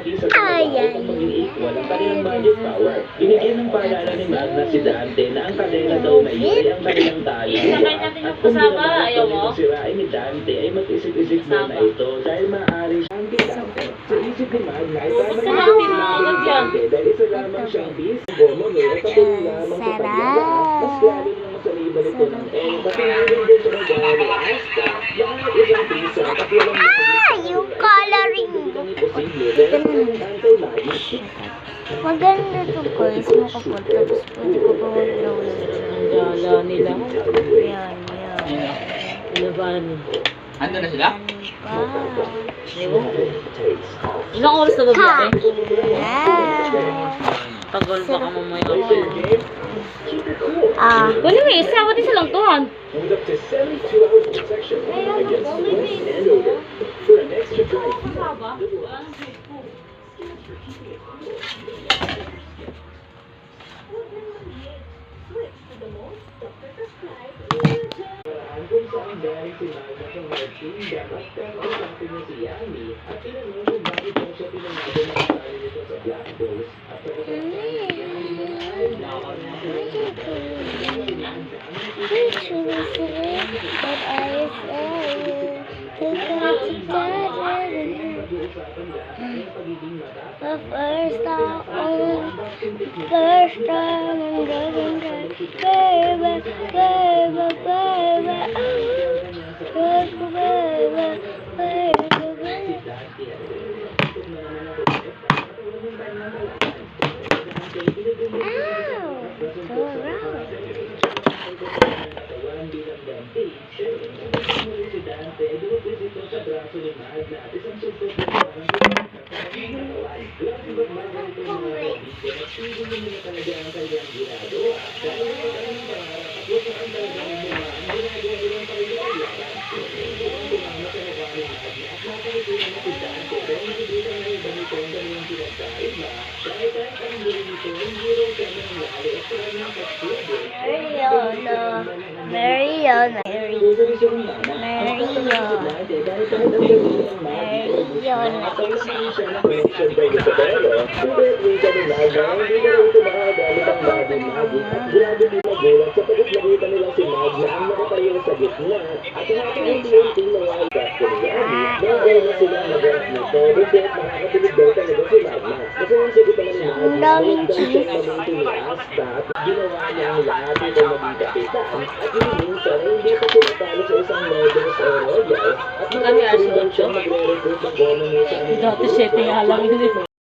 Ay, ay, maging equal ang kanilang magic power. Binigyan ng paalala ni Magna si Dante na ang kadena daw na iyon ay ang kanilang talo. Isakay natin yung At kung kasama, ginawa ayaw mo? itong sirain ni Dante ay mag-isip-isip muna ito dahil maaari siyang Dante. Sa isip ni Magna ay tama Gusto na natin si mga ganyan. Dante dahil isa lamang siyang bis. Gomo no, at patuloy lamang sa paglalakas. Mas lalo nang masaliban ito ng patungin din sa mga ni Asta. Lahat isang bisa at walang yung coloring book. Dito na maganda to guys, makapal. Tapos pwede ko pa mag-drawing. Ang gala nila. Yan, yan. Laban. Ando na sila? Ilang oras na ba biyahe? Yan. Tagal baka mamaya. Dali may isa, ba't isa lang tuhan? with up to 72 hours in section against West Andover for an extra drive. Kung saan galing si Magna sa Red Team, dapat kausapin niya si Yami at tinanong kung bakit daw siya pinanalo na kasali nito sa Black Bulls at sa First time I'm getting that baby, baby, baby, Marion. Ang daming cheese. Ginawa niya ang lahat ito maging kapitan at minsan ay hindi pa pinatalo sa isang Models o Royals at Kami magagaling Arso siya magre-recruit ng gono niya sa Dati 7 nga lang yun eh.